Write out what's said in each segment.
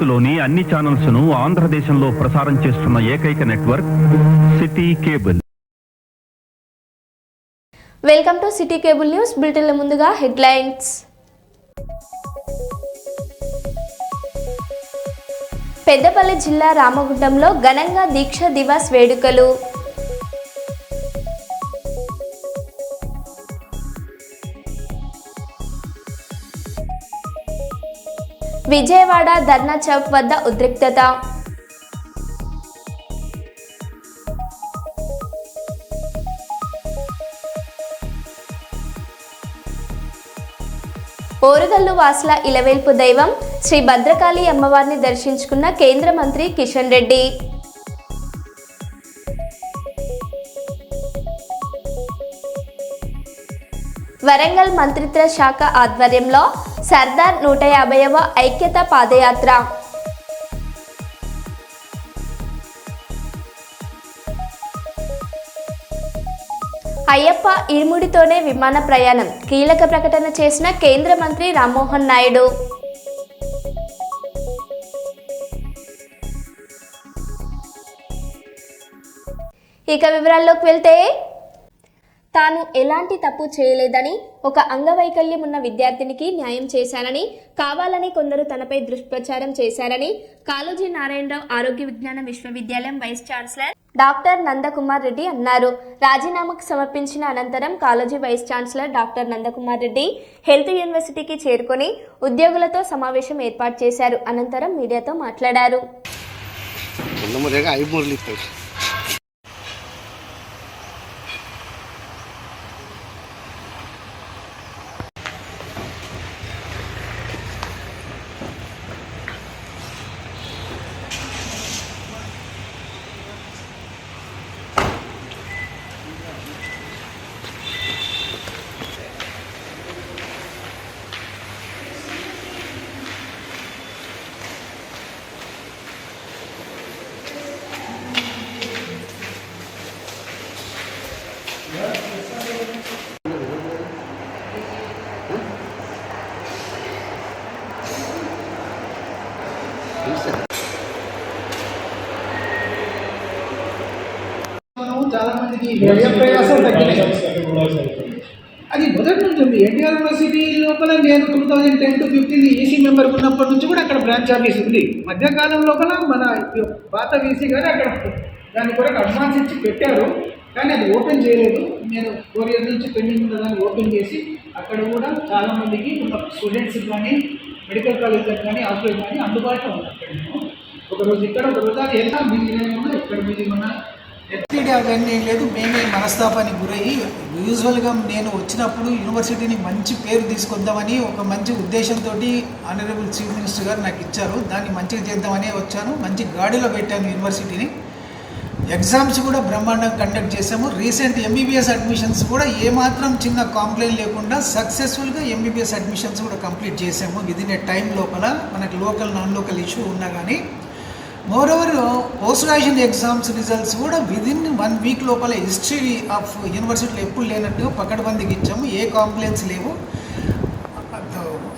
భారత్లోని అన్ని ఛానల్స్ ను ఆంధ్రదేశంలో ప్రసారం చేస్తున్న ఏకైక network city cable. Welcome to city cable news బులెటిన్ల ముందుగా హెడ్లైన్స్. పెద్దపల్లి జిల్లా రామగుండంలో ఘనంగా దీక్ష దివాస్ వేడుకలు. విజయవాడ ధర్నా చౌక్ వద్ద ఉద్రిక్తత. ఓరుగల్లు వాసుల ఇలవేల్పు దైవం శ్రీ భద్రకాళి అమ్మవారిని దర్శించుకున్న కేంద్ర మంత్రి కిషన్ రెడ్డి. వరంగల్ మంత్రిత్వ శాఖ ఆధ్వర్యంలో సర్దార్ 150వ ఐక్యత పాదయాత్ర. అయ్యప్ప ఇరుముడితోనే విమాన ప్రయాణం కీలక ప్రకటన చేసిన కేంద్ర మంత్రి రామ్మోహన్ నాయుడు. ఇక వివరాల్లోకి వెళ్తే, తాను ఎలాంటి తప్పు చేయలేదని, ఒక అంగవైకల్యం ఉన్న విద్యార్థినికి న్యాయం చేశానని, కావాలని కొందరు తనపై దుష్ప్రచారం చేశారని కాళోజీ నారాయణరావు ఆరోగ్య విజ్ఞాన విశ్వవిద్యాలయం vice chancellor doctor Nandakumar Reddy అన్నారు. రాజీనామాకు సమర్పించిన అనంతరం Kaloji vice chancellor doctor Nandakumar Reddy health యూనివర్సిటీకి చేరుకొని ఉద్యోగులతో సమావేశం ఏర్పాటు చేశారు. అనంతరం మీడియాతో మాట్లాడారు. చాలా మందికి ప్రయాసాలు తగ్గినాయి. అది మొదటి నుంచి ఉంది. ఎన్టీఆర్ యూనివర్సిటీ లోపల నేను 2010 to 15 ఈసీ మెంబర్ ఉన్నప్పటి నుంచి కూడా అక్కడ బ్రాంచ్ ఆఫీస్ ఉంది. మధ్యకాలం లోపల మన పాత వీసీ గారు అక్కడ దాని కొరకు అడ్వాన్స్ ఇచ్చి పెట్టారు, కానీ అది ఓపెన్ చేయలేదు. నేను 4 years నుంచి పెండింగ్ ఉన్న దాన్ని ఓపెన్ చేసి అక్కడ కూడా చాలామందికి స్టూడెంట్స్ కానీ మెడికల్ కాలేజ్లకు కానీ హాస్పిటల్ కానీ అందుబాటులో ఉంది. అక్కడ నేను ఒకరోజు ఇక్కడ ఒకరోజు అది ఎంత బిజీగా ఉన్నా ఎక్కడ బిజీగా ఉన్నా ఎత్తిడి అవన్నీ లేదు. మేమే మనస్తాపానికి గురయ్యి యూజువల్గా నేను వచ్చినప్పుడు యూనివర్సిటీని మంచి పేరు తీసుకొద్దామని ఒక మంచి ఉద్దేశంతో ఆనరబుల్ చీఫ్ మినిస్టర్ గారు నాకు ఇచ్చారు. దాన్ని మంచిగా చేద్దామని వచ్చాను. మంచి గాడిలో పెట్టాను యూనివర్సిటీని. ఎగ్జామ్స్ కూడా బ్రహ్మాండంగా కండక్ట్ చేసాము. రీసెంట్ ఎంబీబీఎస్ అడ్మిషన్స్ కూడా ఏమాత్రం చిన్న కాంప్లైంట్ లేకుండా సక్సెస్ఫుల్గా ఎంబీబీఎస్ అడ్మిషన్స్ కూడా కంప్లీట్ చేసాము విదిన్ ఏ టైం లోపల. మనకి లోకల్ నాన్ లోకల్ ఇష్యూ ఉన్నా కానీ moreover post graduation exams results కూడా విదిన్ 1 week లోపల హిస్టరీ ఆఫ్ యూనివర్సిటీలో ఎప్పుడు లేనట్టు పకడ్బందీకి ఇచ్చాము. ఏ కాంప్లైంట్స్ లేవు.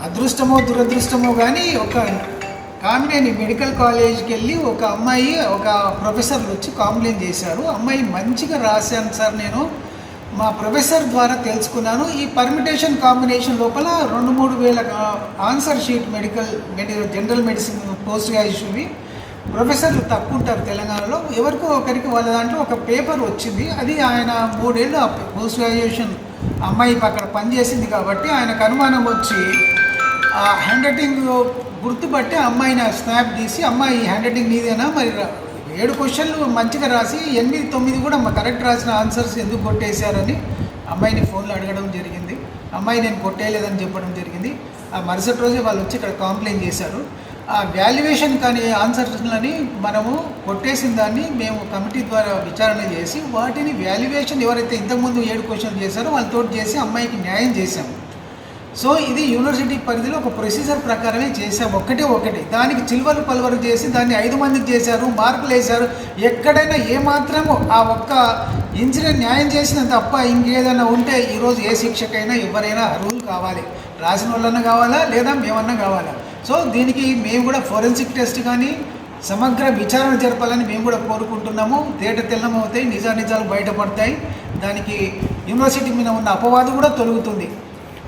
అదృష్టమో దురదృష్టమో కానీ ఒక కామినేని మెడికల్ కాలేజ్కి వెళ్ళి ఒక అమ్మాయి ఒక ప్రొఫెసర్లు వచ్చి కాంప్లైంట్ చేశారు. అమ్మాయి మంచిగా రాశాను సార్, నేను మా ప్రొఫెసర్ ద్వారా తెలుసుకున్నాను. ఈ పర్మిటేషన్ కాంబినేషన్ లోపల 2-3 వేల answer sheet general medicine post గ్రాడ్యుయేషన్వి ప్రొఫెసర్లు తక్కువ ఉంటారు తెలంగాణలో. ఎవరికో ఒకరికి వాళ్ళ దాంట్లో ఒక పేపర్ వచ్చింది. అది ఆయన 3 ఏళ్ళు పోస్ట్ గ్రాడ్యుయేషన్ అమ్మాయి అక్కడ పనిచేసింది కాబట్టి ఆయనకు అనుమానం వచ్చి ఆ హ్యాండ్ రైటింగ్ గుర్తుపట్టి అమ్మాయిని స్నాప్ తీసి, అమ్మాయి హ్యాండ్ రైటింగ్ నీదేనా, మరి 7 questions మంచిగా రాసి 8-9 కూడా కరెక్ట్ రాసిన ఆన్సర్స్ ఎందుకు కొట్టేశారని అమ్మాయిని ఫోన్లో అడగడం జరిగింది. అమ్మాయి నేను కొట్టేయలేదని చెప్పడం జరిగింది. ఆ మరుసటి రోజే వాళ్ళు వచ్చి ఇక్కడ కాంప్లైంట్ చేశారు. ఆ వాల్యుయేషన్ కానీ ఆన్సర్స్లని మనము కొట్టేసిన దాన్ని మేము కమిటీ ద్వారా విచారణ చేసి వాటిని వాల్యుయేషన్ ఎవరైతే ఇంతకుముందు 7 questions చేశారో వాళ్ళతో చేసి అమ్మాయికి న్యాయం చేశాము. సో ఇది యూనివర్సిటీ పరిధిలో ఒక ప్రొసీజర్ ప్రకారమే చేసాం. ఒకటి దానికి చిల్వలు పలువరు చేసి దాన్ని 5 మందికి చేశారు, మార్కులు వేశారు. ఎక్కడైనా ఏమాత్రము ఆ ఒక్క ఇన్సిడెంట్ న్యాయం చేసిన తప్ప ఇంకేదైనా ఉంటే ఈరోజు ఏ శిక్షకైనా ఎవరైనా అర్హులు కావాలి. రాసిన వాళ్ళన్నా కావాలా లేదా మేమన్నా కావాలా. సో దీనికి మేము కూడా ఫోరెన్సిక్ టెస్ట్ కానీ సమగ్ర విచారణ జరపాలని మేము కూడా కోరుకుంటున్నాము. తేట తెల్లమవుతాయి, నిజాలు బయటపడతాయి. దానికి యూనివర్సిటీ మీద ఉన్న అపవాదు కూడా తొలుగుతుంది.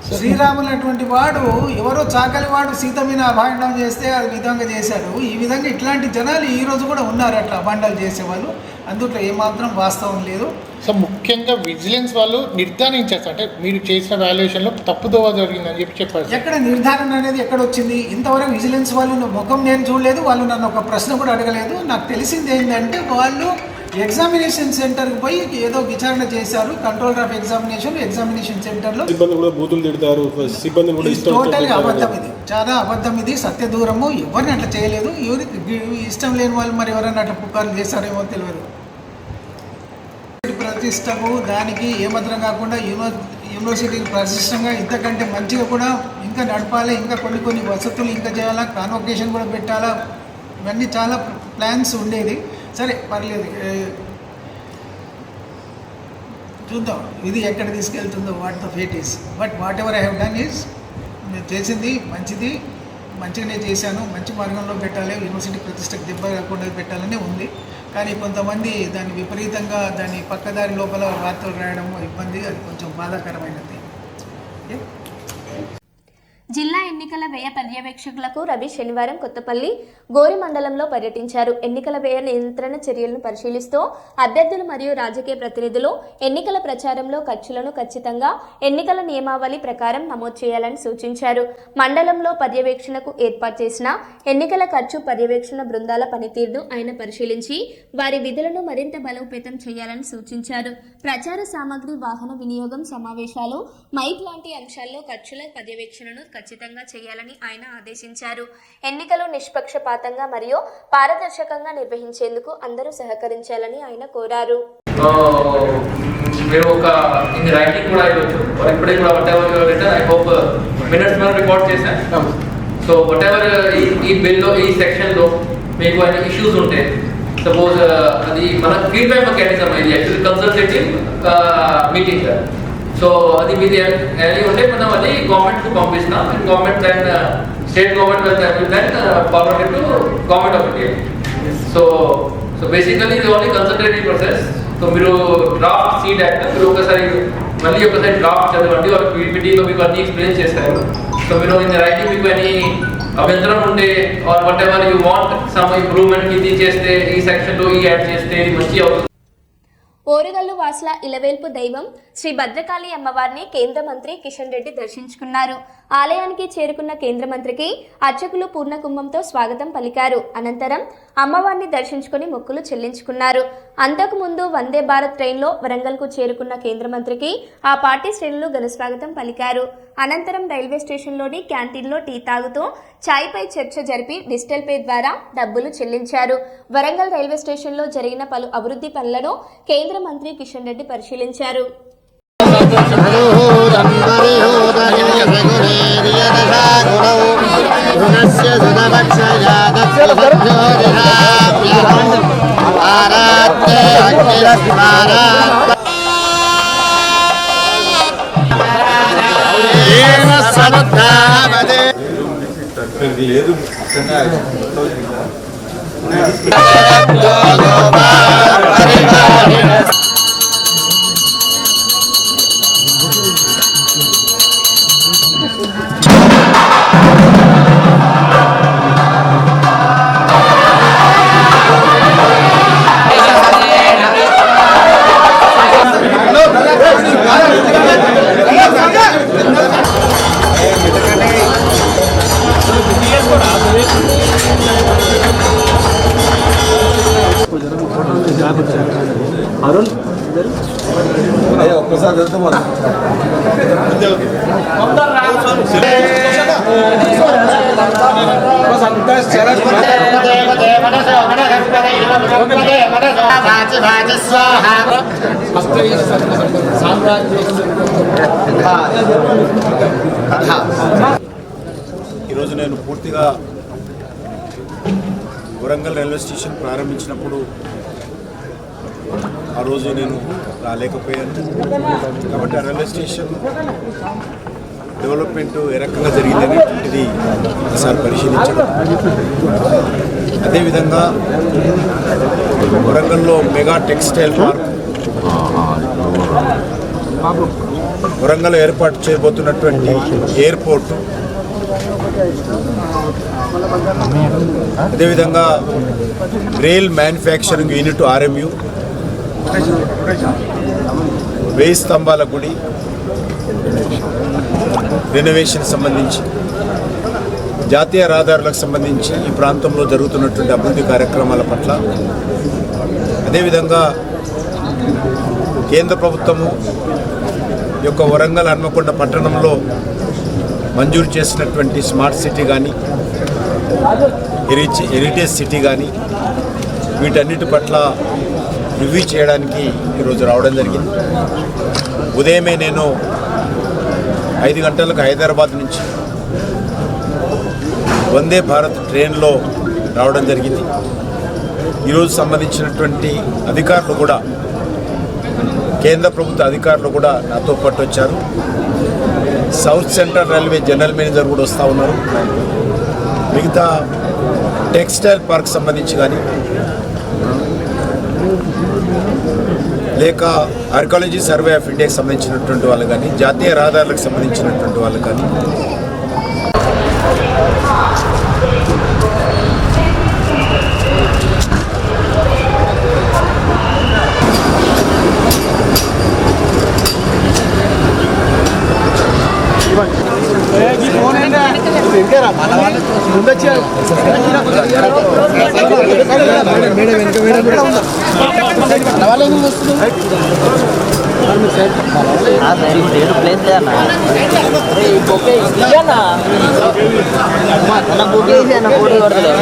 శ్రీరాములు అటువంటి వాడు ఎవరో చాకలి వాడు సీత మీద అభాండం చేస్తే ఆ విధంగా చేశాడు. ఈ విధంగా ఇట్లాంటి జనాలు ఈరోజు కూడా ఉన్నారు, అట్లా అభాండాలు చేసేవాళ్ళు. అందులో ఏమాత్రం వాస్తవం లేదు. సో ముఖ్యంగా విజిలెన్స్ వాళ్ళు నిర్ధారించారు, అంటే మీరు చేసిన వాల్యుయేషన్లో తప్పుదోవ జరిగిందని చెప్పారు. ఎక్కడ నిర్ధారణ అనేది ఎక్కడ వచ్చింది? ఇంతవరకు విజిలెన్స్ వాళ్ళు ముఖం నేను చూడలేదు, వాళ్ళు నన్ను ఒక ప్రశ్న కూడా అడగలేదు. నాకు తెలిసింది ఏంటంటే వాళ్ళు ఎగ్జామినేషన్ సెంటర్కి పోయి ఏదో విచారణ చేశారు. కంట్రోలర్ ఆఫ్ ఎగ్జామినేషన్ సెంటర్లో టోటల్గా అబద్ధం. ఇది చాలా అబద్ధం, ఇది సత్య దూరము. ఎవరిని అట్లా చేయలేదు. ఎవరికి ఇష్టం లేని వాళ్ళు మరి ఎవరైనా అట్లా పుకార్లు చేశారేమో తెలియదు. ప్రతిష్టము దానికి ఏమాత్రం కాకుండా యూనివర్సిటీని ప్రతిష్టంగా ఇంతకంటే మంచిగా కూడా ఇంకా నడపాలి, ఇంకా కొన్ని వసతులు ఇంకా చేయాలా, కాన్వొకేషన్ కూడా పెట్టాలా, ఇవన్నీ చాలా ప్లాన్స్ ఉండేది. సరే పర్లేదు, చూద్దాం ఇది ఎక్కడ తీసుకెళ్తుందో, what the fate is. But whatever I have done is, నేను చేసింది మంచిగానే చేశాను. మంచి మార్గంలో పెట్టాలి, యూనివర్సిటీ ప్రతిష్టకు దెబ్బ కాకుండా పెట్టాలని ఉంది. కానీ కొంతమంది దాన్ని విపరీతంగా దాన్ని పక్కదారి లోపల వార్తలు రాయడం ఇబ్బంది, అది కొంచెం బాధాకరమైనది. జిల్లా ఎన్నికల వ్యయ పర్యవేక్షకులకు రవి శనివారం కొత్తపల్లి గోరి మండలంలో పర్యటించారు. ఎన్నికల వ్యయ నియంత్రణ చర్యలను పరిశీలిస్తూ అభ్యర్థులు మరియు రాజకీయ ప్రతినిధులు ఎన్నికల ప్రచారంలో ఖర్చులను ఖచ్చితంగా ఎన్నికల నియమావళి ప్రకారం నమోదు చేయాలని సూచించారు. మండలంలో పర్యవేక్షణకు ఏర్పాటు చేసిన ఎన్నికల ఖర్చు పర్యవేక్షణ బృందాల పనితీరును ఆయన పరిశీలించి వారి విధులను మరింత బలోపేతం చేయాలని సూచించారు. ప్రచార సామగ్రి, వాహన వినియోగం, సమావేశాలు, మైక్ లాంటి అంశాల్లో ఖర్చుల పర్యవేక్షణను ఖచ్చితంగా చేయాలని ఆయన ఆదేశించారు. ఎన్నికలు నిష్పక్షపాతంగా మరియు పారదర్శకంగా నిర్వహించేందుకు అందరూ సహకరించాలని ఆయన కోరారు. మీరు ఒక ఇన్ రైటింగ్ కూడా ఇవ్వచ్చు, ఇప్పుడే కూడా what ever return I hope minutes మనం రికార్డ్ చేశాను. సో వాట్ ఎవర్ ఈ బిల్లో ఈ సెక్షన్లో మీకు అన్ని ఇష్యూస్ ఉంటే, సపోజ్ అది మన ఫీడ్బ్యాక్ మెకానిజం ఇది యాక్చువల్లీ కన్సల్టేటివ్ మీటింగ్. సో అది మీది ఏది ఉంటే మనం అది గవర్నమెంట్కు పంపిస్తాం. Government then state government then forward to government of India. So basically ఇది ఓన్లీ కన్సల్టేటివ్ ప్రాసెస్. సో మీరు డ్రాఫ్ట్ సీడ్ యాక్ట్ మీరు ఒకసారి డ్రాఫ్ట్ చదవండి, వాళ్ళకి పీపీటీలో మీకు అన్ని ఎక్స్ప్లెయిన్ చేస్తారు. సో మీరు ఇన్ రైటింగ్ మీకు అని అభ్యంతరం ఉంటే or whatever you want some improvement ఇది చేస్తే, ఈ సెక్షన్లో ఈ యాడ్ చేస్తే ఇది మంచి అవుతుంది. ఓరుగల్లు వాసుల ఇలవేల్పు దైవం శ్రీ భద్రకాళి అమ్మవారిని కేంద్ర మంత్రి కిషన్ రెడ్డి దర్శించుకున్నారు. ఆలయానికి చేరుకున్న కేంద్ర మంత్రికి అర్చకులు పూర్ణకుంభంతో స్వాగతం పలికారు. అనంతరం అమ్మవారిని దర్శించుకుని మొక్కులు చెల్లించుకున్నారు. అంతకుముందు వందే భారత్ ట్రైన్లో వరంగల్కు చేరుకున్న కేంద్ర మంత్రికి ఆ పార్టీ శ్రేణులు ఘనస్వాగతం పలికారు. అనంతరం రైల్వే స్టేషన్లోని క్యాంటీన్లో టీ తాగుతూ ఛాయ్పై చర్చ జరిపి డిజిటల్ పే ద్వారా డబ్బులు చెల్లించారు. వరంగల్ రైల్వే స్టేషన్లో జరిగిన పలు అభివృద్ధి పనులను కేంద్ర మంత్రి కిషన్ రెడ్డి పరిశీలించారు. లేదు ఒక్కసారి ఈరోజు నేను పూర్తిగా వరంగల్ రైల్వే స్టేషన్ ప్రారంభించినప్పుడు ఆ రోజు నేను రాలేకపోయాను. కాబట్టి ఆ రైల్వే స్టేషన్ డెవలప్మెంట్ ఏ రకంగా జరిగిందనేటువంటిది ఒకసారి పరిశీలించడం. అదేవిధంగా వరంగల్లో మెగా టెక్స్టైల్ పార్క్, వరంగల్ ఏర్పాటు చేయబోతున్నటువంటి ఎయిర్పోర్టు, అదేవిధంగా రైల్ మ్యానుఫ్యాక్చరింగ్ యూనిట్ RMU, 1000 స్తంభాల గుడి రెనోవేషన్ సంబంధించి, జాతీయ రహదారులకు సంబంధించి ఈ ప్రాంతంలో జరుగుతున్నటువంటి అభివృద్ధి కార్యక్రమాల పట్ల, అదేవిధంగా కేంద్ర ప్రభుత్వము యొక్క వరంగల్ హన్మకొండ పట్టణంలో మంజూరు చేసినటువంటి స్మార్ట్ సిటీ కానీ, హెరిటేజ్ సిటీ కానీ, వీటన్నిటి పట్ల రివ్యూ చేయడానికి ఈరోజు రావడం జరిగింది. ఉదయమే నేను 5 గంటలకు హైదరాబాద్ నుంచి వందే భారత్ ట్రైన్లో రావడం జరిగింది. ఈరోజు సంబంధించినటువంటి అధికారులు కూడా, కేంద్ర ప్రభుత్వ అధికారులు కూడా నాతో పాటు వచ్చారు. South central railway general manager కూడా వస్తూ ఉన్నారు. మిగతా టెక్స్టైల్ పార్క్ సంబంధించి కానీ, లేక ఆర్కియాలజీ సర్వే ఆఫ్ ఇండియాకి సంబంధించినటువంటి వాళ్ళు కానీ, జాతీయ రహదారులకు సంబంధించినటువంటి వాళ్ళు కానీ, ప్లేస్ లేదన్నా బుక్ చేసి అన్న photo కొడతలేదు.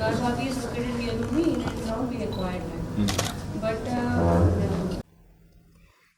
Shungar is located near to me and it will not be required. But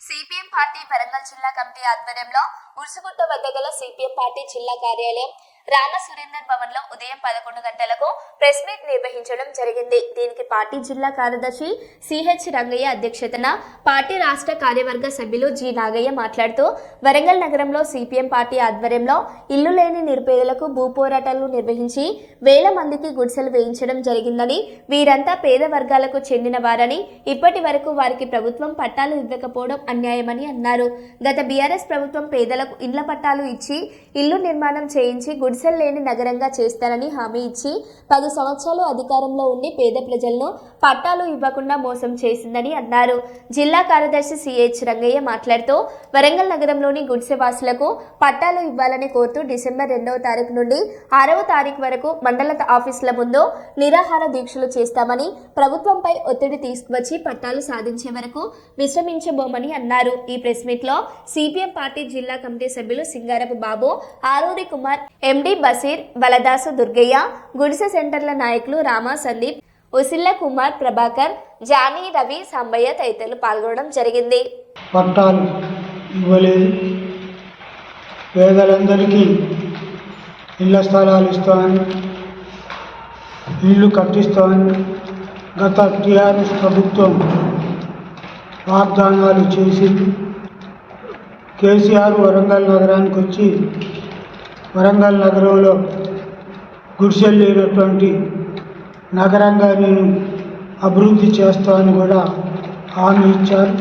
CPM party Warangal జిల్లా కమిటీ ఆధ్వర్యంలో ఉర్సుగుట్ట వద్ద గల సిపిఎం పార్టీ జిల్లా కార్యాలయం రామ సురేందర్ భవన్ లో ఉదయం 11 గంటలకు ప్రెస్ మీట్ నిర్వహించడం జరిగింది. దీనికి పార్టీ జిల్లా కార్యదర్శి సిహెచ్ రంగయ్య అధ్యక్షతన పార్టీ రాష్ట్ర కార్యవర్గ సభ్యులు జి నాగయ్య మాట్లాడుతూ, వరంగల్ నగరంలో సిపిఎం పార్టీ ఆధ్వర్యంలో ఇల్లు లేని నిరుపేదలకు భూ పోరాటాలు నిర్వహించి వేల మందికి గుడిసెలు వేయించడం జరిగిందని, వీరంతా పేద వర్గాలకు చెందిన వారని, ఇప్పటి వరకు వారికి ప్రభుత్వం పట్టాలు ఇవ్వకపోవడం అన్యాయమని అన్నారు. గత బీఆర్ఎస్ ప్రభుత్వం పేదలకు ఇండ్ల పట్టాలు ఇచ్చి ఇల్లు నిర్మాణం చేయించి గుడిసెలు లేని నగరంగా చేస్తారని హామీ ఇచ్చి 10 సంవత్సరాలు అధికారంలో ఉండి పేద ప్రజలను పట్టాలు ఇవ్వకుండా మోసం చేసిందని అన్నారు. జిల్లా కార్యదర్శి సిహెచ్ రంగయ్య మాట్లాడుతూ, వరంగల్ నగరంలోని గుడిసెవాసులకు పట్టాలు ఇవ్వాలని కోరుతూ డిసెంబర్ 2వ తారీఖు నుండి 6వ తారీఖు వరకు మండల ఆఫీసుల ముందు నిరాహార దీక్షలు చేస్తామని, ప్రభుత్వంపై ఒత్తిడి తీసుకువచ్చి పట్టాలు సాధించే వరకు విశ్రమించబోమని అన్నారు. ఈ ప్రెస్ మీట్ లో సిపిఎం పార్టీ జిల్లా కమిటీ సభ్యులు సింగారపు బాబు, ఆరూరి కుమార్, ఎండి బసీర్, వలదాసు దుర్గయ్య, గుడిసె సెంటర్ల నాయకులు రామ, సందీప్, ఉసిల్ల కుమార్, ప్రభాకర్, జానీ, రవి, సాంబయ్య తదితరులు పాల్గొనడం జరిగింది. పట్టాలు ఇవ్వలేదు, పేదలందరికీ ఇళ్ల స్థలాలు ఇస్తామని, ఇల్లు కట్టిస్తామని గత టీఆర్ఎస్ ప్రభుత్వం వాగ్దానాలు చేసి కేసీఆర్ వరంగల్ నగరానికి వచ్చి వరంగల్ నగరంలో గుడిసెలు లేనటువంటి నగరంగా నేను అభివృద్ధి చేస్తానని కూడా హామీ ఇచ్చారు.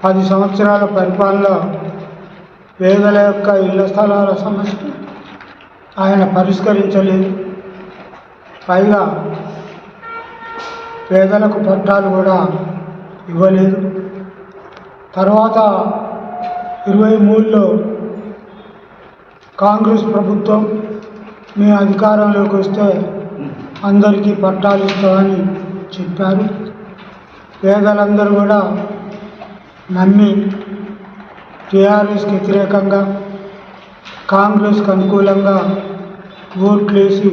10 సంవత్సరాల పరిపాలనలో పేదల యొక్క ఇళ్ల స్థలాల సమస్య ఆయన పరిష్కరించలేదు. పైగా పేదలకు పట్టాలు కూడా ఇవ్వలేదు. తర్వాత 23లో కాంగ్రెస్ ప్రభుత్వం మీ అధికారంలోకి వస్తే అందరికీ పట్టాలు ఇస్తామని చెప్పారు. పేదలందరూ కూడా నమ్మి టీఆర్ఎస్కి వ్యతిరేకంగా కాంగ్రెస్కి అనుకూలంగా ఓట్లేసి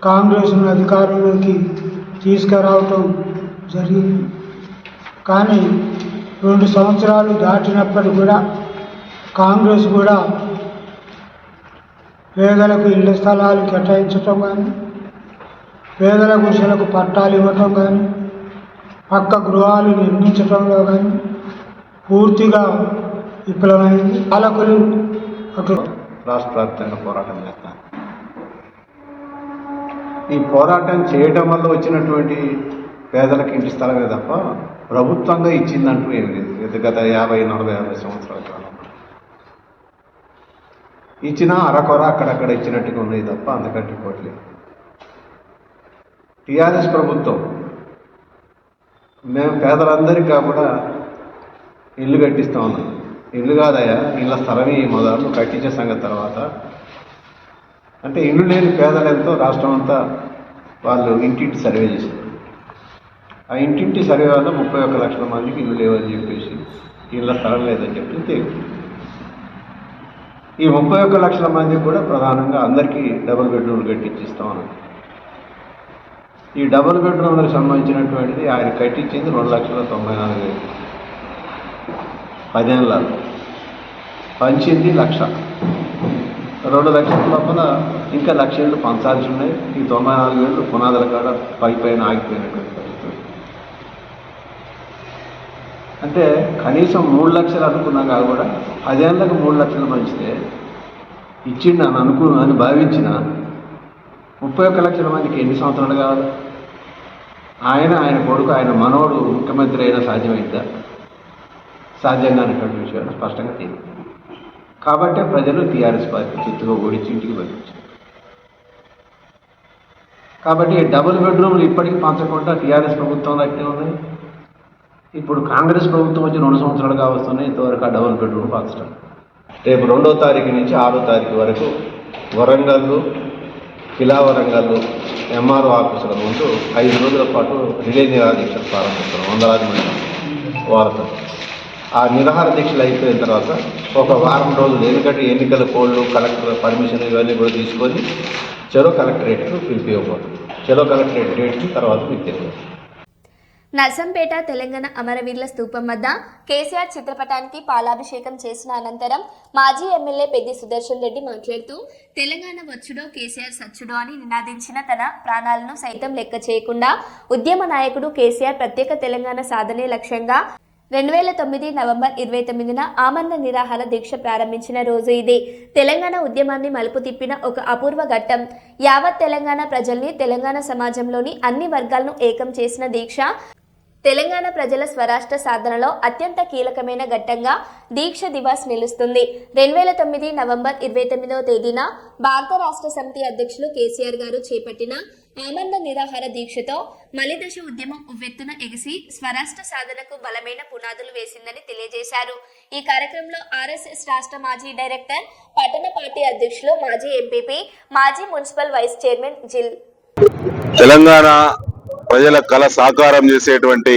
కాంగ్రెస్ను అధికారంలోకి తీసుకురావటం జరిగింది. కానీ 2 సంవత్సరాలు దాటినప్పటికీ కూడా కాంగ్రెస్ కూడా పేదలకు ఇళ్ల స్థలాలు కేటాయించటం కానీ, పేదల గుడిసెలకు పట్టాలు ఇవ్వటం కానీ, పక్క గృహాలు నిర్మించటంలో కానీ పూర్తిగా విఫలమైంది. పాలకులు అటు రాష్ట్ర వ్యాప్తంగా పోరాటం చేస్తాను. ఈ పోరాటం చేయడం వల్ల వచ్చినటువంటి పేదలకు ఇంటి స్థలమే తప్ప ప్రభుత్వంగా ఇచ్చిందంటూ ఏం లేదు. గత 50-40 సంవత్సరాల కాలం ఇచ్చినా అరకొర అక్కడక్కడ ఇచ్చినట్టుగా ఉన్నాయి తప్ప అంతకంటే పోట్లేదు. టీఆర్ఎస్ ప్రభుత్వం మేము పేదలందరికీ కూడా ఇల్లు కట్టిస్తూ ఉన్నాం. ఇల్లు కాదయా, ఇళ్ళ స్థలమే మొదలు కట్టించే సంగతి తర్వాత అంటే ఇల్లు లేని పేదలెంతో రాష్ట్రం అంతా వాళ్ళు ఇంటింటి సర్వే చేశారు. ఆ ఇంటింటి సర్వే వల్ల 31 లక్షల మందికి ఇల్లు లేవని చెప్పేసి, ఇళ్ళ స్థలం లేదని చెప్పి ఈ 31 లక్షల మందికి కూడా ప్రధానంగా అందరికీ డబుల్ బెడ్రూమ్లు కట్టించిస్తాం అన్నారు. ఈ డబుల్ బెడ్రూమ్లకు సంబంధించినటువంటిది ఆయన కట్టించింది 2,94,000. 10 ఏళ్ళలో పంచింది 1,00,000. 2 లక్షల లోపల ఇంకా 1,00,000 ఇళ్ళు పంచాల్సి ఉన్నాయి. ఈ 94,000 పునాదుల కాడ పైన ఆగిపోయినటువంటి పరిస్థితి. అంటే కనీసం 3 లక్షలు అనుకున్నాగా కూడా 10 ఏళ్ళకు 3 లక్షలు మంచిదే ఇచ్చిండు అని భావించిన 31 లక్షల మందికి ఎన్ని సంవత్సరాలు కావాలి? ఆయన కొడుకు, ఆయన మనవడు ముఖ్యమంత్రి అయినా సాధ్యమైందా? సాధ్యంగా అనేటువంటి విషయాలు స్పష్టంగా తెలియదు. కాబట్టే ప్రజలు టీఆర్ఎస్ పార్టీ చిత్తుగా ఓడించి ఇంటికి పంపించారు. కాబట్టి డబుల్ బెడ్రూమ్లు ఇప్పటికీ పంచకుండా టీఆర్ఎస్ ప్రభుత్వంలో అట్టే ఉన్నాయి. ఇప్పుడు కాంగ్రెస్ ప్రభుత్వం వచ్చి 2 సంవత్సరాలు కావస్తున్నాయి. ఇంతవరకు ఆ డబుల్ బెడ్రూమ్ పంచడం. రేపు 2వ తారీఖు నుంచి 6వ తారీఖు వరకు వరంగల్, కిలా వరంగల్ ఎంఆర్ఓ ఆఫీసుల ముందు 5 రోజుల పాటు రిలే నిరాహార దీక్షలు ప్రారంభిస్తారు. 100 మంది వారితో ఆ నిరాహార దీక్షలు అయిపోయిన తర్వాత ఒక వారం రోజులు, ఎందుకంటే ఎన్నికల కోళ్ళు, కలెక్టర్ పర్మిషన్ ఇవన్నీ కూడా తీసుకొని చెరో కలెక్టరేట్కు పిలిపివ్వబోతుంది. చెరో కలెక్టరేట్ డేట్కి తర్వాత మీకు తెలియదు. నర్సంపేట తెలంగాణ అమరవీరుల స్తూపం వద్ద కేసీఆర్ చిత్రపటానికి పాలాభిషేకం చేసిన అనంతరం మాజీ ఎమ్మెల్యే పెద్ది సుదర్శన్ రెడ్డి మాట్లాడుతూ తెలంగాణ వచ్చుడో కేసీఆర్ సచ్చుడో అని నినాదించిన తన ప్రాణాలను సైతం లెక్క చేయకుండా ఉద్యమ నాయకుడు కేసీఆర్ ప్రత్యేక తెలంగాణ సాధనే లక్ష్యంగా 2009 నవంబర్ 29న ఆమరణ నిరాహార దీక్ష ప్రారంభించిన రోజు ఇది. తెలంగాణ ఉద్యమాన్ని మలుపు తిప్పిన ఒక అపూర్వ ఘట్టం. యావత్ తెలంగాణ ప్రజల్ని, తెలంగాణ సమాజంలోని అన్ని వర్గాలను ఏకం చేసిన దీక్ష తెలంగాణ ప్రజల స్వరాష్ట్ర సాధనలో అత్యంత కీలకమైన ఘట్టంగా దీక్ష దివాస్ నిలుస్తుంది. 2009 నవంబర్ 29వ తేదీన భారత రాష్ట్ర సమితి అధ్యక్షులు కేసీఆర్ గారు చేపట్టిన ఆమరణ నిరాహార దీక్షతో మలిదశ ఉద్యమం ఉవ్వెత్తున ఎగిసి స్వరాష్ట్ర సాధనకు బలమైన పునాదులు వేసిందని తెలియజేశారు. ఈ కార్యక్రమంలో ఆర్ఎస్ఎస్ రాష్ట్ర మాజీ డైరెక్టర్, పట్టణ పార్టీ అధ్యక్షులు, మాజీ ఎంపీపీ, మాజీ మున్సిపల్ వైస్ చైర్మన్ జిల్ తెలంగాణ ప్రజల కళ సాకారం చేసేటువంటి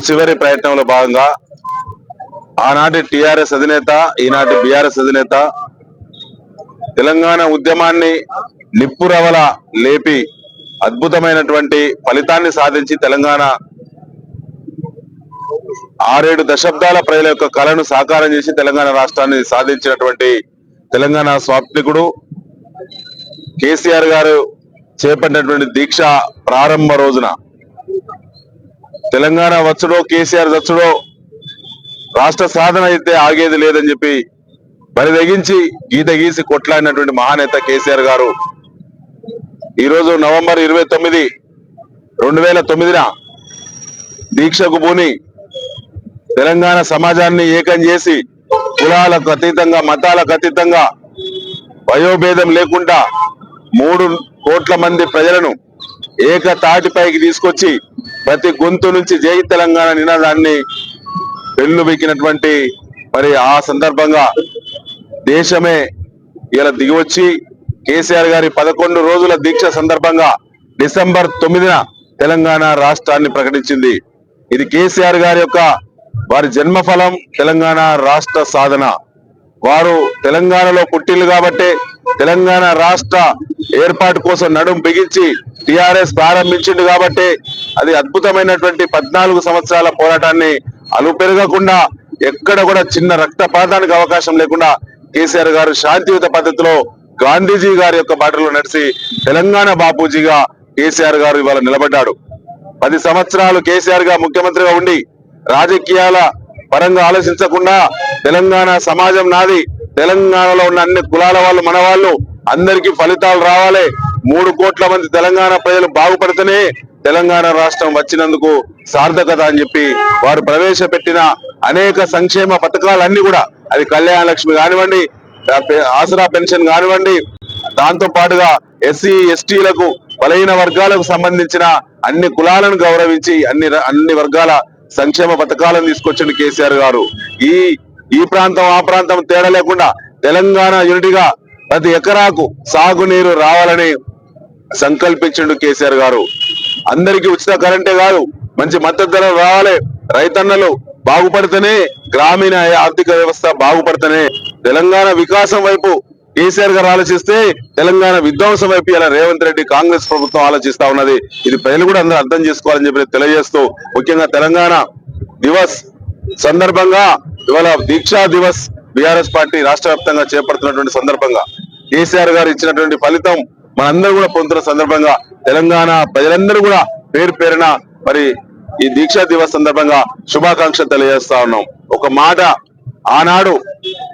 చివరి ప్రయత్నంలో భాగంగా ఆనాటి టిఆర్ఎస్ అధినేత, ఈనాటి బీఆర్ఎస్ అధినేత తెలంగాణ ఉద్యమాన్ని నిప్పురవల లేపి అద్భుతమైనటువంటి ఫలితాన్ని సాధించి తెలంగాణ 6-7 దశాబ్దాల ప్రజల యొక్క కళను సాకారం చేసి తెలంగాణ రాష్ట్రాన్ని సాధించినటువంటి తెలంగాణ స్వాప్నికుడు కేసీఆర్ గారు చేపట్టినటువంటి దీక్ష ప్రారంభ రోజున తెలంగాణ వచ్చుడో కేసీఆర్ చచ్చుడో, రాష్ట్ర సాధన అయితే ఆగేది లేదని చెప్పి బరిదెగించి గీత గీసి కొట్లాడినటువంటి మహానేత కేసీఆర్ గారు ఈరోజు నవంబర్ 29, 2009న దీక్షకు పూని తెలంగాణ సమాజాన్ని ఏకం చేసి కులాలకు అతీతంగా, మతాలకు అతీతంగా, వయోభేదం లేకుండా 3 కోట్ల మంది ప్రజలను ఏకతాటిపైకి తీసుకొచ్చి ప్రతి గొంతు నుంచి జై తెలంగాణ నినాదాన్ని పెళ్లు వీకినటువంటి మరి ఆ సందర్భంగా దేశమే ఇలా దిగివచ్చి కేసీఆర్ గారి 11 రోజుల దీక్ష సందర్భంగా డిసెంబర్ 9న తెలంగాణ రాష్ట్రాన్ని ప్రకటించింది. ఇది కేసీఆర్ గారి యొక్క వారి జన్మఫలం, తెలంగాణ రాష్ట్ర సాధన. వారు తెలంగాణలో పుట్టిల్లు కాబట్టి తెలంగాణ రాష్ట్ర ఏర్పాటు కోసం నడుం బిగించి టిఆర్ఎస్ ప్రారంభించింది కాబట్టి అది అద్భుతమైనటువంటి 14 సంవత్సరాల పోరాటాన్ని అలుపెరగకుండా ఎక్కడ కూడా చిన్న రక్తపాతానికి అవకాశం లేకుండా కేసీఆర్ గారు శాంతియుత పద్ధతిలో గాంధీజీ గారి యొక్క బాటలో నడిచి తెలంగాణ బాపూజీగా కేసీఆర్ గారు ఇవాళ నిలబడ్డాడు. 10 సంవత్సరాలు కేసీఆర్ గా ముఖ్యమంత్రిగా ఉండి రాజకీయాల పరంగా ఆలోచించకుండా తెలంగాణ సమాజం నాది, తెలంగాణలో ఉన్న అన్ని కులాల వాళ్ళు మన వాళ్ళు, అందరికీ ఫలితాలు రావాలి, 3 కోట్ల మంది తెలంగాణ ప్రజలు బాగుపడితేనే తెలంగాణ రాష్ట్రం వచ్చినందుకు సార్థకత అని చెప్పి వారు ప్రవేశపెట్టిన అనేక సంక్షేమ పథకాలన్నీ కూడా, అది కళ్యాణ లక్ష్మి కానివ్వండి, ఆసరా పెన్షన్ కానివ్వండి, దాంతో పాటుగా ఎస్సీ ఎస్టీలకు బలహీన వర్గాలకు సంబంధించిన అన్ని కులాలను గౌరవించి అన్ని వర్గాల సంక్షేమ పథకాలను తీసుకొచ్చింది కేసీఆర్ గారు. ఈ ప్రాంతం ఆ ప్రాంతం తేడా లేకుండా తెలంగాణ యూనిటీగా ప్రతి ఎకరాకు సాగునీరు రావాలని సంకల్పించిండు కేసీఆర్ గారు. అందరికీ ఉచిత కరెంటే కాదు, మంచి మద్దతు ధర రావాలి, రైతన్నలు బాగుపడితేనే గ్రామీణ ఆర్థిక వ్యవస్థ బాగుపడితేనే తెలంగాణ వికాసం వైపు కేసీఆర్ గారు ఆలోచిస్తే తెలంగాణ విధ్వంసం వైపు ఇలా రేవంత్ రెడ్డి కాంగ్రెస్ ప్రభుత్వం ఆలోచిస్తా ఉన్నది. ఇది ప్రజలు కూడా అందరూ అర్థం చేసుకోవాలని చెప్పి తెలియజేస్తూ, ముఖ్యంగా తెలంగాణ దివస్ సందర్భంగా ఇవాళ దీక్షా దివస్ బీఆర్ఎస్ పార్టీ రాష్ట్ర వ్యాప్తంగా చేపడుతున్నటువంటి సందర్భంగా కేసీఆర్ గారు ఇచ్చినటువంటి ఫలితం మనందరూ కూడా పొందుతున్న సందర్భంగా తెలంగాణ ప్రజలందరూ కూడా పేరు పేరున మరి ఈ దీక్షా దివస్ సందర్భంగా శుభాకాంక్షలు తెలియజేస్తా ఉన్నాం. ఒక మాట ఆనాడు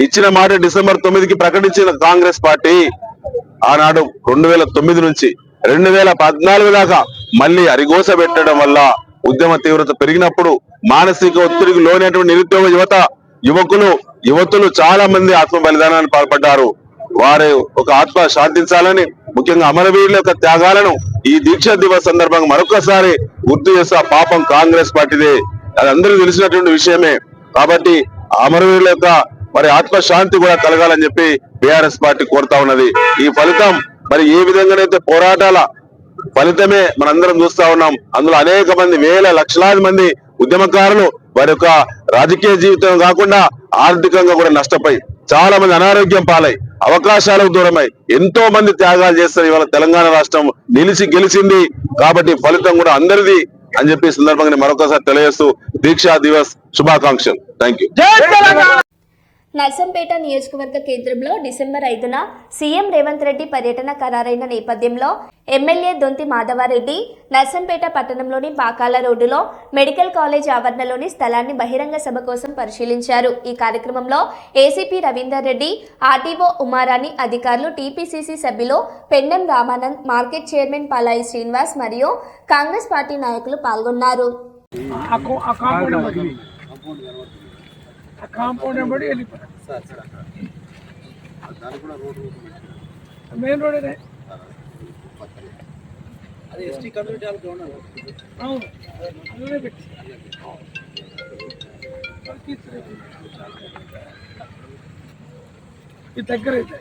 ఇచ్చిన మాట డిసెంబర్ 9కి ప్రకటించిన కాంగ్రెస్ పార్టీ ఆనాడు 2009 నుంచి 2014 దాకా మళ్ళీ అరిగోస పెట్టడం వల్ల ఉద్యమ తీవ్రత పెరిగినప్పుడు మానసిక ఒత్తిడికి లోనైనటువంటి నిరుద్యోగ యువతులు చాలా మంది ఆత్మ బలిదానాన్ని పాల్పడ్డారు. వారి ఒక ఆత్మ శాంతించాలని, ముఖ్యంగా అమరవీరుల యొక్క త్యాగాలను ఈ దీక్షా దివస్ సందర్భంగా మరొకసారి గుర్తు చేస్తే పాపం కాంగ్రెస్ పార్టీదే, అది అందరికీ తెలిసినటువంటి విషయమే. కాబట్టి అమరవీరుల యొక్క మరి ఆత్మశాంతి కూడా కలగాలని చెప్పి బీఆర్ఎస్ పార్టీ కోరుతా ఉన్నది. ఈ ఫలితం మరి ఏ విధంగానైతే పోరాటాల ఫలితమే మనందరం చూస్తా ఉన్నాం. అందులో అనేక మంది లక్షలాది మంది ఉద్యమకారులు వారి యొక్క రాజకీయ జీవితం కాకుండా ఆర్థికంగా కూడా నష్టపోయి చాలా మంది అనారోగ్యం పాలై అవకాశాలకు దూరమై ఎంతో మంది త్యాగాలు చేస్తారు. ఇవాళ తెలంగాణ రాష్ట్రం గెలిచింది కాబట్టి ఫలితం కూడా అందరిది అని చెప్పి సందర్భంగా మరొకసారి తెలియజేస్తూ దీక్షా దివస్ శుభాకాంక్షలు. Thank you. నర్సంపేట నియోజకవర్గ కేంద్రంలో డిసెంబర్ 5న సీఎం రేవంత్ రెడ్డి పర్యటన ఖరారైన నేపథ్యంలో ఎమ్మెల్యే దొంతి మాధవారెడ్డి నర్సంపేట పట్టణంలోని పాకాల రోడ్డులో మెడికల్ కాలేజ్ ఆవరణలోని స్థలాన్ని బహిరంగ సభ కోసం పరిశీలించారు. ఈ కార్యక్రమంలో ఏసీపీ రవీందర్ రెడ్డి, ఆర్టీఓ ఉమారాణి, అధికారులు, టీపీసీసీ సభ్యులు పెండెం రామానంద్, మార్కెట్ చైర్మన్ పలాయి శ్రీనివాస్ మరియు కాంగ్రెస్ పార్టీ నాయకులు పాల్గొన్నారు. కాంపౌండ్ ఎంబడి వెళ్ళిపోయారు మెయిన్ రోడ్ అది ఎస్టీ కమ్యూనిటీ అవును అలానే పెట్టి ఈ దగ్గర అయితే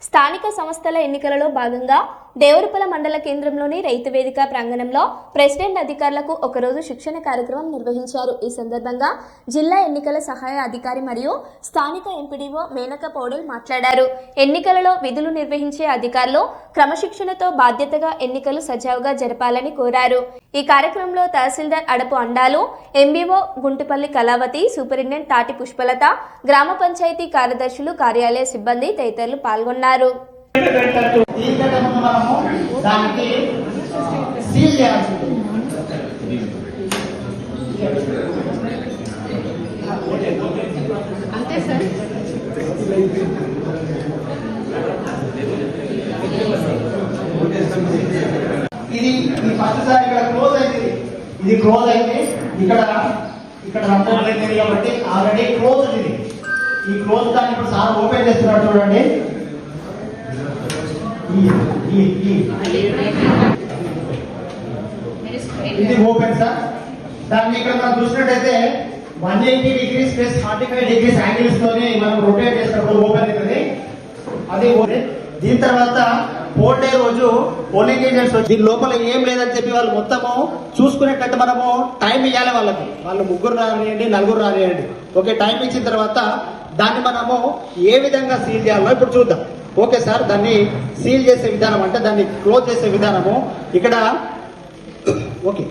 స్థానిక సంస్థల ఎన్నికలలో భాగంగా దేవరపల మండల కేంద్రంలోని రైతు వేదిక ప్రాంగణంలో ప్రెసిడెంట్ అధికారులకు ఒకరోజు శిక్షణ కార్యక్రమం నిర్వహించారు. ఈ సందర్భంగా జిల్లా ఎన్నికల సహాయ అధికారి మరియు స్థానిక ఎంపీడీఓ మేనక పౌడల్ మాట్లాడారు. ఎన్నికలలో విధులు నిర్వహించే అధికారులు క్రమశిక్షణతో బాధ్యతగా ఎన్నికలు సజావుగా జరపాలని కోరారు. ఈ కార్యక్రమంలో తహసీల్దార్ అడపు అండాలు, ఎంబీఓ గుంటుపల్లి కళావతి, సూపరింటెండెంట్ తాటి పుష్పలత, గ్రామ పంచాయతీ కార్యదర్శులు, కార్యాలయ సిబ్బంది తదితరులు పాల్గొన్నారు. అంతే సార్. ఇది ఫస్ట్సారి ఇక్కడ క్లోజ్ అయింది, ఇది క్లోజ్ అయితే ఇక్కడ రంపం పెట్టింది కాబట్టి ఆల్రెడీ క్లోజ్ ఇది. ఈ క్లోజ్ దాన్ని ఇప్పుడు సార్ ఓపెన్ చేస్తున్నారు చూడండి. ఇది ఓపెన్ సార్, దాన్ని ఇక్కడ మనం చూసినట్టయితే 180 degrees ప్లస్ 45 degrees యాంగిల్స్ తోని మనం రొటేట్ చేసినప్పుడు ఓపెన్ అవుతుంది. అది దీని తర్వాత 4th డే రోజు పోలింగ్ ఏజెంట్స్ వచ్చి దీని లోపల ఏం లేదని చెప్పి వాళ్ళు మొత్తము చూసుకునేటట్టు మనము టైం ఇవ్వాలి వాళ్ళకి. వాళ్ళు 3 రానియండి 4 రానియండి, ఓకే. టైం ఇచ్చిన తర్వాత దాన్ని మనము ఏ విధంగా సీల్ చేయాలో ఇప్పుడు చూద్దాం. ఓకే సార్, దాన్ని సీల్ చేసే విధానం అంటే దాన్ని క్లోజ్ చేసే విధానము ఇక్కడ ఓకే.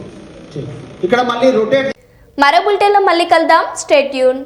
ఇక్కడ మళ్ళీ రొటేట్. మరో బులెటిన్లో మళ్ళీ కలుద్దాం. Stay tune.